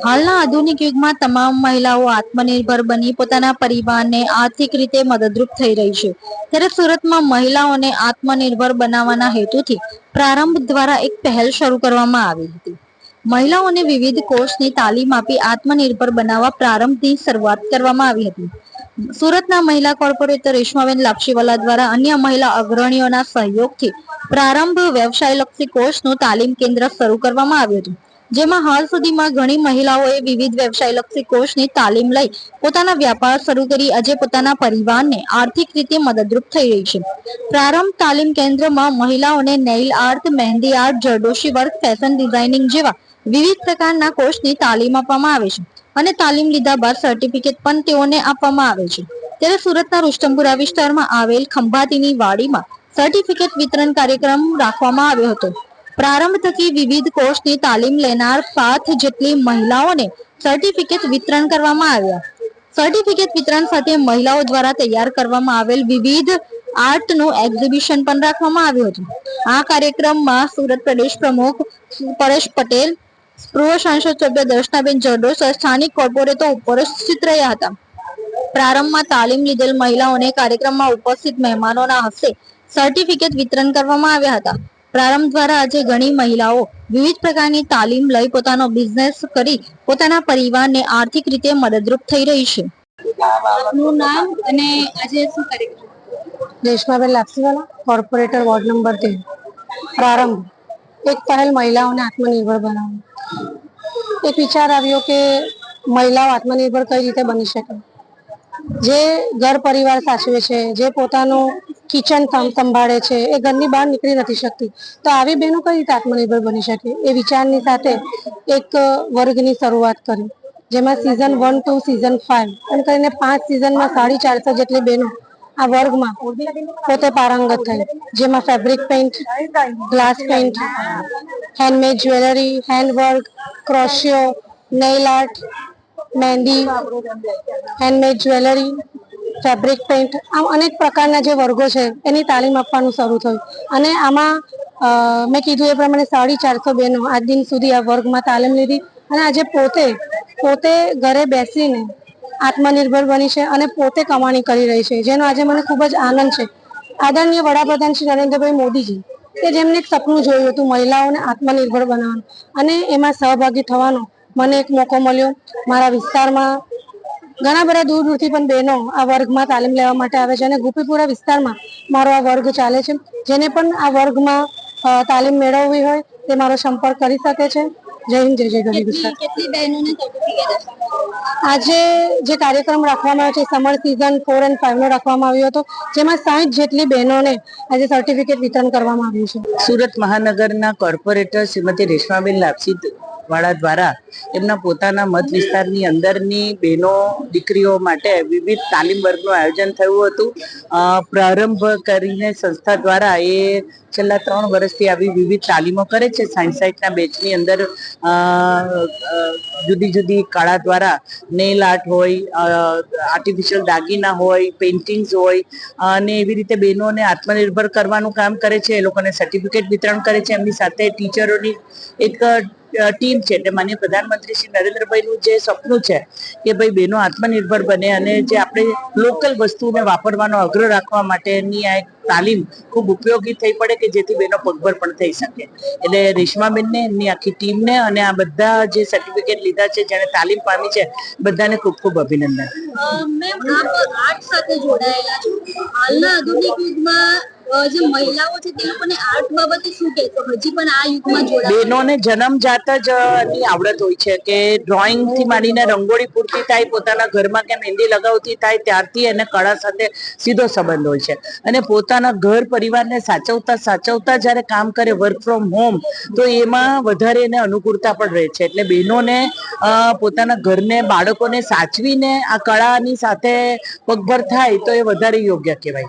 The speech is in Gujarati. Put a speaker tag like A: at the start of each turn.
A: હાલના આધુનિક યુગમાં તમામ મહિલાઓ આત્મનિર્ભર બની પોતાના પરિવારને આર્થિક રીતે મદદરૂપ થઈ રહી છે. ત્યારે સુરતમાં મહિલાઓને આત્મનિર્ભર બનાવવાના હેતુથી પ્રારંભ દ્વારા એક પહેલ શરૂ કરવામાં આવી હતી. મહિલાઓને વિવિધ કોર્સની તાલીમ આપી આત્મનિર્ભર બનાવવા પ્રારંભની શરૂઆત કરવામાં આવી હતી. સુરતના મહિલા કોર્પોરેટર રેશમાબેન લાપશીવાલા દ્વારા અન્ય મહિલા અગ્રણીઓના સહયોગથી પ્રારંભ વ્યવસાયલક્ષી કોર્સનું તાલીમ કેન્દ્ર શરૂ કરવામાં આવ્યું હતું. જેમાં હાલ સુધીમાં ઘણી મહિલાઓએ વિવિધ વ્યવસાયલક્ષી કોર્સની તાલીમ લઈ પોતાના વ્યાપાર શરૂ કરી આજે પોતાના પરિવારને આર્થિક રીતે મદદરૂપ થઈ રહી છે. પ્રારંભ તાલીમ કેન્દ્રમાં મહિલાઓને nail art, mehndi art, zardozi work, fashion designing જેવા વિવિધ પ્રકારના કોર્સની તાલીમ આપવામાં આવે છે અને તાલીમ લીધા બાદ સર્ટિફિકેટ પણ તેઓને આપવામાં આવે છે. ત્યારે સુરતના રુસ્તમપુરા વિસ્તારમાં આવેલ ખંભાતીની વાડીમાં સર્ટિફિકેટ વિતરણ કાર્યક્રમ રાખવામાં આવ્યો હતો. પ્રારંભ થકી વિવિધ કોર્સની તાલીમ લેનાર 7 જેટલી મહિલાઓને સર્ટિફિકેટ વિતરણ કરવામાં આવ્યા. સર્ટિફિકેટ વિતરણ સાથે મહિલાઓ દ્વારા તૈયાર કરવામાં આવેલ વિવિધ આર્ટનું એક્ઝિબિશન પણ રાખવામાં આવ્યું હતું. આ કાર્યક્રમમાં સુરત પ્રદેશ પ્રમુખ પરેશ પટેલ, પૂર્વ સાંસદ સભ્ય દર્શનાબેન જરદોશ, સ્થાનિક કોર્પોરેટરો ઉપસ્થિત રહ્યા હતા. પ્રારંભમાં તાલીમ લીધેલ મહિલાઓને કાર્યક્રમમાં ઉપસ્થિત મહેમાનોના હસ્તે સર્ટિફિકેટ વિતરણ કરવામાં આવ્યા હતા. પ્રારંભ દ્વારા આજે ઘણી મહિલાઓ વિવિધ પ્રકારની તાલીમ લઈ પોતાનો બિઝનેસ કરી પોતાના પરિવારને આર્થિક રીતે મદદરૂપ થઈ રહી છે. આપનું નામ અને આજે શું કાર્યક્રમ?
B: Reshmaben Lapsiwala, corporator, ward number 13. પ્રારંભ એક પહેલ મહિલાઓને આત્મનિર્ભર બનાવવાની. એક વિચાર આવ્યો કે મહિલાઓ આત્મનિર્ભર કઈ રીતે બની શકે. જે ઘર પરિવાર સાચવે છે, જે પોતાનું કિચન સંભાળે છે, એ ઘરની બહાર નીકળી નથી શકતી, તો આવી બહેનો કઈ રીતે આત્મનિર્ભર બની શકે એ વિચારની સાથે એક વર્ગની શરૂઆત કરી, જેમાં સિઝન 1 to સિઝન 5 એમ કરીને 5 સિઝનમાં 450 જેટલી બહેનો આ વર્ગમાં પોતે પારંગત થઈ. જેમાં fabric paint, glass paint, handmade jewellery, handwork, ક્રોશિયો, nail art, mehndi, handmade jewellery, fabric paint, આમ અનેક પ્રકારના જે વર્ગો છે એની તાલીમ આપવાનું શરૂ થયું. અને આમાં મેં કીધું એ પ્રમાણે 450 બહેનો આજ દિન સુધી આ વર્ગમાં તાલીમ લીધી અને આજે પોતે ઘરે બેસીને આત્મનિર્ભર બની છે અને પોતે કમાણી કરી રહી છે, જેનો આજે મને ખૂબ જ આનંદ છે. આદરણીય વડાપ્રધાન શ્રી નરેન્દ્રભાઈ મોદીજી કે જેમને એક સપનું જોયું હતું મહિલાઓને આત્મનિર્ભર બનાવવાનું, અને એમાં સહભાગી થવાનો મને એક મોકો મળ્યો. મારા વિસ્તારમાં ઘણા બધા દૂર દૂરથી પણ બહેનો આ વર્ગમાં તાલીમ લેવા માટે આવે છે અને ગોપીપુરા વિસ્તારમાં મારો આ વર્ગ ચાલે છે. જેને પણ આ વર્ગમાં તાલીમ મેળવવી હોય તે મારો સંપર્ક કરી શકે છે. જય હિન્દ, જય જય ગરવી. આજે જે કાર્યક્રમ રાખવામાં આવ્યો છે સમર સિઝન 4 and 5 નો રાખવામાં આવ્યો હતો, જેમાં 60 જેટલી બહેનોને આજે સર્ટિફિકેટ વિતરણ કરવામાં આવ્યું છે.
C: સુરત મહાનગરના કોર્પોરેટર શ્રીમતી રેશમાબેન લાપસીવાળા દ્વારા એમના પોતાના મત વિસ્તારની અંદરની બહેનો દીકરીઓ માટે વિવિધ તાલીમ વર્ગનું આયોજન થયું હતું. પ્રારંભ કરીને સંસ્થા દ્વારા એ છેલ્લા 3 વર્ષથી આવી વિવિધ તાલીમો કરે છે. 60ના બેચની અંદર જુદી જુદી કળા દ્વારા નેઇલ આર્ટ હોય, આર્ટિફિશિયલ દાગીના હોય, પેઇન્ટિંગ્સ હોય, અને એવી રીતે બહેનોને આત્મનિર્ભર કરવાનું કામ કરે છે. એ લોકોને સર્ટિફિકેટ વિતરણ કરે છે. એમની સાથે ટીચરોની એક ટીમ છે. એટલે માનનીય પ્રધાનમંત્રી શ્રી નરેન્દ્રભાઈનું જે સપનું છે કે ભાઈ બહેનો આત્મનિર્ભર બને અને જે આપણે લોકલ વસ્તુને વાપરવાનો આગ્રહ રાખવા માટેની આ એક તાલીમ ખૂબ ઉપયોગી થઈ પડે કે જેથી બહેનો પગભર પણ થઈ શકે. એટલે રેશમાબેનને, એમની આખી ટીમને અને આ બધા જે સર્ટિફિકેટ લીધા છે, જેને તાલીમ પામી છે, બધાને ખૂબ ખૂબ અભિનંદન.
A: મેમ, આપ આર્ટ સાથે જોડાયેલા છો. હાલના આધુનિક યુગમાં જે મહિલાઓ છે તે લોકોને આર્ટ બાબતે શું કહેશો? હજી પણ આ યુગમાં જોડાયેલા બહેનોને
C: જન્મજાત જ ની આવડત હોય છે કે ડ્રોઈંગ થી માંડીને રંગોળી પૂરતી થાય, પોતાના ઘરમાં કે મહેંદી લગાવતી થાય ત્યારથી એને કળા સાથે સીધો સંબંધ હોય છે. અને પોતાના ઘર પરિવારને સાચવતા જ્યારે કામ કરે વર્ક ફ્રોમ હોમ, તો એમાં વધારે એને અનુકૂળતા પણ રહે છે. એટલે બહેનોને પોતાના ઘરને, બાળકોને સાચવીને આ કળાની સાથે પગભર થાય તો એ વધારે યોગ્ય કહેવાય.